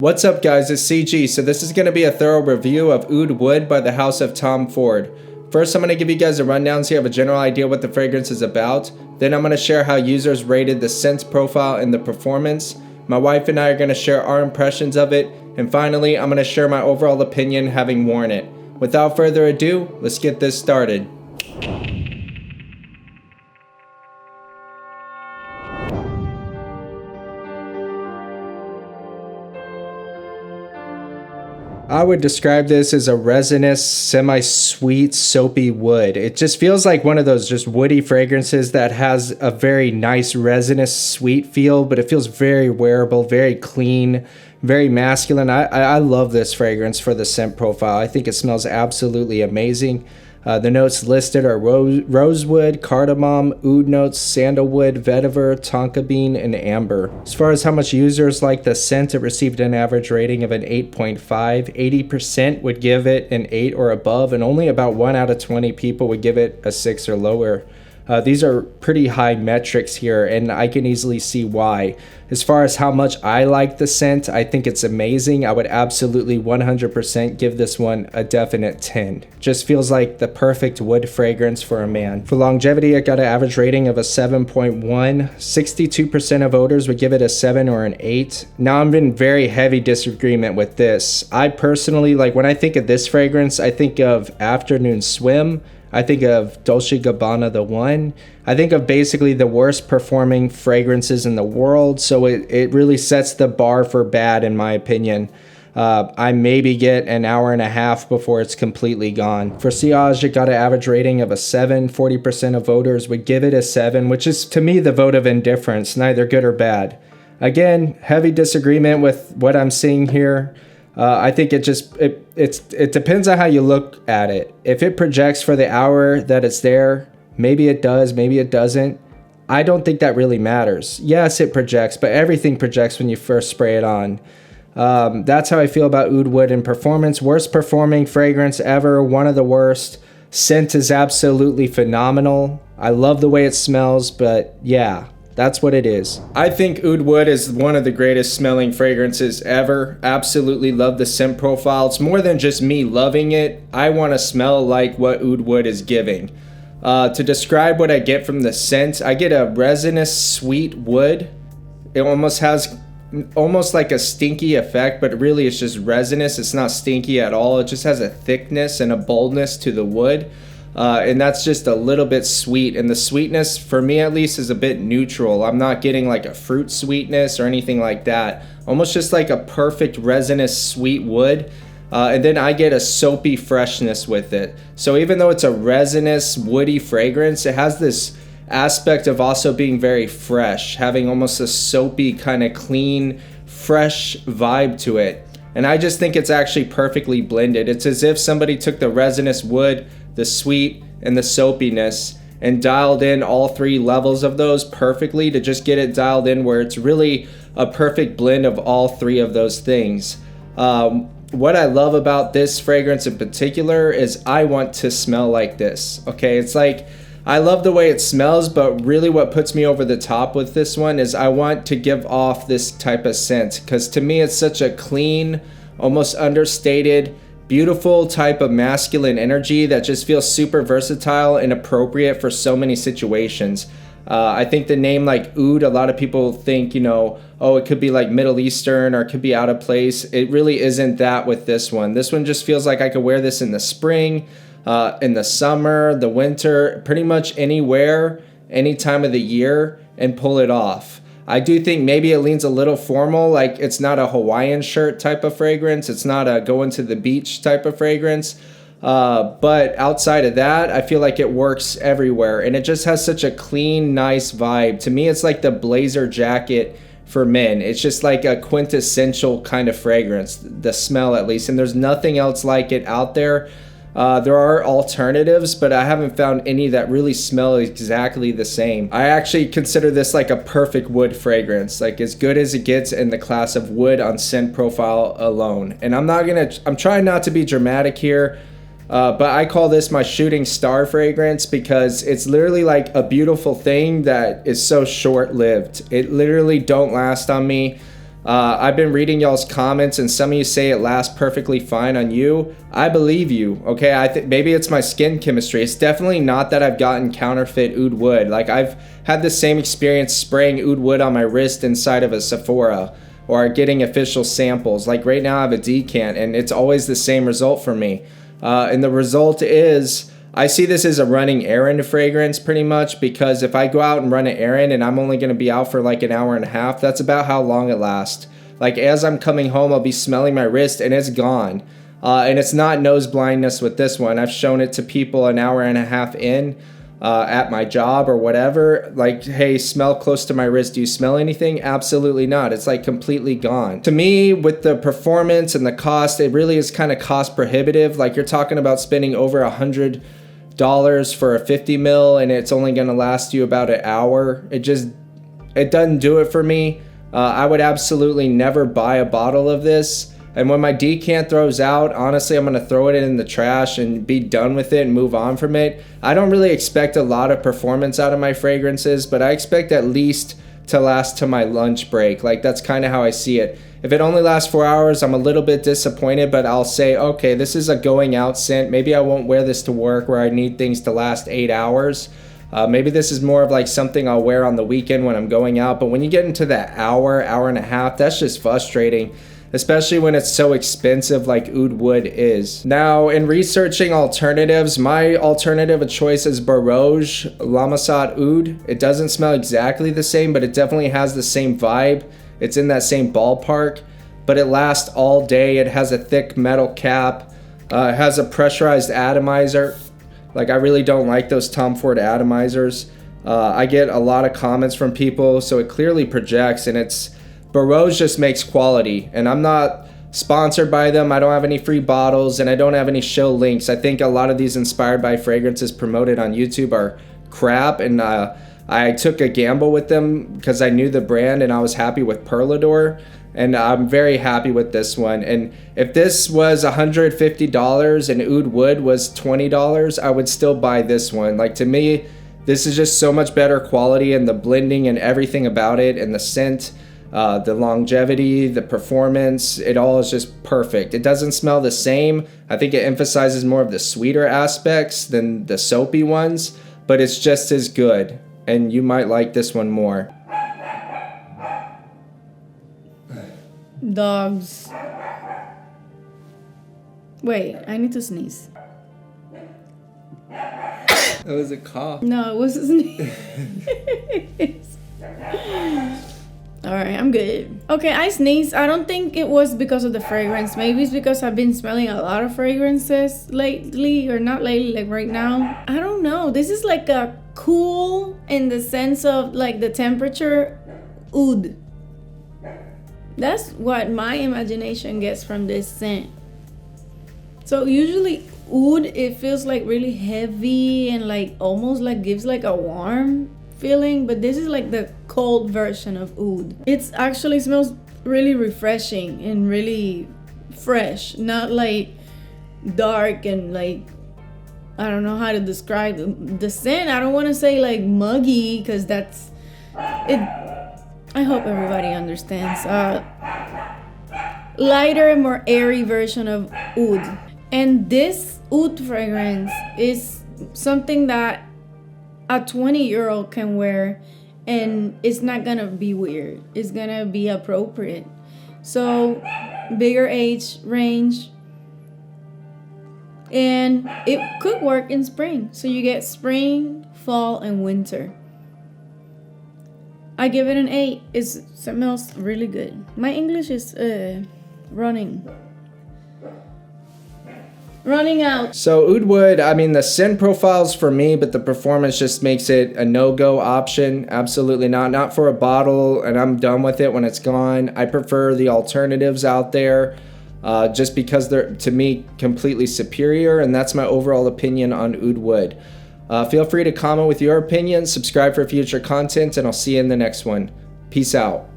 What's up guys, it's CG. So this is going to be a thorough review of Oud Wood by the house of Tom Ford. First I'm going to give you guys a rundown so you have a general idea what the fragrance is about. Then I'm going to share how users rated the scent profile and the performance. My wife and I are going to share our impressions of it. And finally I'm going to share my overall opinion having worn it. Without further ado, let's get this started. I would describe this as a resinous, semi-sweet, soapy wood. It just feels like one of those just woody fragrances that has a very nice resinous, sweet feel, but it feels very wearable, very clean, very masculine. I love this fragrance for the scent profile. I think it smells absolutely amazing. The notes listed are rosewood, cardamom, oud notes, sandalwood, vetiver, tonka bean, and amber. As far as how much users like the scent, it received an average rating of an 8.5. 80% would give it an 8 or above, and only about 1 out of 20 people would give it a 6 or lower. These are pretty high metrics here, and I can easily see why. As far as how much I like the scent, I think it's amazing. I would absolutely 100% give this one a definite 10. Just feels like the perfect wood fragrance for a man. For longevity, it got an average rating of a 7.1. 62% of voters would give it a 7 or an 8. Now, I'm in very heavy disagreement with this. I personally, when I think of this fragrance, I think of Afternoon Swim. I think of Dolce & Gabbana The One. I think of basically the worst performing fragrances in the world, so it really sets the bar for bad in my opinion. I maybe get an hour and a half before it's completely gone. For sillage, it got an average rating of a 7. 40% of voters would give it a 7, which is to me the vote of indifference, neither good or bad. Again, heavy disagreement with what I'm seeing here. I think it depends on how you look at it. If it projects for the hour that it's there, maybe it does, maybe it doesn't. I don't think that really matters. Yes, it projects, but everything projects when you first spray it on. That's how I feel about Oud Wood in performance. Worst performing fragrance ever, one of the worst. Scent is absolutely phenomenal. I love the way it smells, but yeah. That's what it is. I think Oud Wood is one of the greatest smelling fragrances ever. Absolutely love the scent profile. It's more than just me loving it. I want to smell like what Oud Wood is giving. To describe what I get from the scent, I get a resinous sweet wood. It almost has like a stinky effect, but really it's just resinous. It's not stinky at all. It just has a thickness and a boldness to the wood. And that's just a little bit sweet, and the sweetness for me at least is a bit neutral. I'm not getting like a fruit sweetness or anything like that, almost just like a perfect resinous sweet wood. And then I get a soapy freshness with it. So even though it's a resinous woody fragrance, it has this aspect of also being very fresh, having almost a soapy kind of clean fresh vibe to it. And I just think it's actually perfectly blended. It's as if somebody took the resinous wood, the sweet, and the soapiness and dialed in all 3 levels of those perfectly to just get it dialed in where it's really a perfect blend of all 3 of those things. What I love about this fragrance in particular is I want to smell like this. Okay, it's like I love the way it smells, but really what puts me over the top with this one is I want to give off this type of scent, because to me it's such a clean, almost understated, beautiful type of masculine energy that just feels super versatile and appropriate for so many situations. I think the name like Oud, a lot of people think, oh, it could be like Middle Eastern or it could be out of place. It really isn't that with this one. This one just feels like I could wear this in the spring, in the summer, the winter, pretty much anywhere, any time of the year, and pull it off. I do think maybe it leans a little formal, like it's not a Hawaiian shirt type of fragrance. It's not a going to the beach type of fragrance. But outside of that, I feel like it works everywhere. And it just has such a clean, nice vibe. To me, it's like the blazer jacket for men. It's just like a quintessential kind of fragrance, the smell at least. And there's nothing else like it out there. There are alternatives, but I haven't found any that really smell exactly the same. I actually consider this like a perfect wood fragrance, like as good as it gets in the class of wood on scent profile alone. And I'm trying not to be dramatic here, but I call this my shooting star fragrance because it's literally like a beautiful thing that is so short-lived. It literally don't last on me. I've been reading y'all's comments, and some of you say it lasts perfectly fine on you. I believe you, okay? I think maybe it's my skin chemistry. It's definitely not that I've gotten counterfeit Oud Wood. Like, I've had the same experience spraying Oud Wood on my wrist inside of a Sephora, or getting official samples. Like right now I have a decant, and it's always the same result for me. And the result is, I see this as a running errand fragrance pretty much, because if I go out and run an errand and I'm only going to be out for like an hour and a half, that's about how long it lasts. Like as I'm coming home, I'll be smelling my wrist and it's gone. And it's not nose blindness with this one. I've shown it to people an hour and a half in at my job or whatever. Like, hey, smell close to my wrist. Do you smell anything? Absolutely not. It's like completely gone. To me, with the performance and the cost, it really is kind of cost prohibitive. Like you're talking about spending over $100 for a 50 mil and it's only going to last you about an hour. It doesn't do it for me. I would absolutely never buy a bottle of this. And when my decant throws out, honestly, I'm going to throw it in the trash and be done with it and move on from it. I don't really expect a lot of performance out of my fragrances, but I expect at least to last to my lunch break. Like that's kind of how I see it. If it only lasts 4 hours, I'm a little bit disappointed, but I'll say, okay, this is a going out scent. Maybe I won't wear this to work where I need things to last 8 hours. Maybe this is more of like something I'll wear on the weekend when I'm going out. But when you get into that hour and a half, that's just frustrating, especially when it's so expensive like Oud Wood is. Now, in researching alternatives, my alternative of choice is Barouge Lamasat Oud. It doesn't smell exactly the same, but it definitely has the same vibe. It's in that same ballpark, but it lasts all day. It has a thick metal cap. It has a pressurized atomizer. Like, I really don't like those Tom Ford atomizers. I get a lot of comments from people, so it clearly projects, and Barouge just makes quality, and I'm not sponsored by them. I don't have any free bottles, and I don't have any show links. I think a lot of these inspired by fragrances promoted on YouTube are crap, and I took a gamble with them because I knew the brand and I was happy with Perlador, and I'm very happy with this one. And if this was $150 and Oud Wood was $20, I would still buy this one. Like, to me, this is just so much better quality, and the blending and everything about it, and the scent, the longevity, the performance, it all is just perfect. It doesn't smell the same. I think it emphasizes more of the sweeter aspects than the soapy ones, but it's just as good. And you might like this one more. Dogs. Wait, I need to sneeze. That was a cough. No, it was a sneeze. Alright, I'm good. Okay, I sneezed. I don't think it was because of the fragrance. Maybe it's because I've been smelling a lot of fragrances lately, or not lately, like right now. I don't know. This is like a cool in the sense of like the temperature oud. That's what my imagination gets from this scent. So usually oud, it feels like really heavy and like almost like gives like a warm feeling, but this is like the cold version of oud. It actually smells really refreshing and really fresh, not like dark and like, I don't know how to describe the scent. I don't want to say like muggy, because that's it. I hope everybody understands. Lighter, more airy version of oud. And this oud fragrance is something that a 20-year-old can wear, and it's not gonna be weird. It's gonna be appropriate. So, bigger age range. And it could work in spring. So you get spring, fall, and winter. I give it an 8. It smells really good. My English is running out. So Oud Wood, I mean, the scent profile's for me, but the performance just makes it a no-go option. Absolutely not. Not for a bottle, and I'm done with it when it's gone. I prefer the alternatives out there, just because they're, to me, completely superior, and that's my overall opinion on Oud Wood. Feel free to comment with your opinions, subscribe for future content, and I'll see you in the next one. Peace out.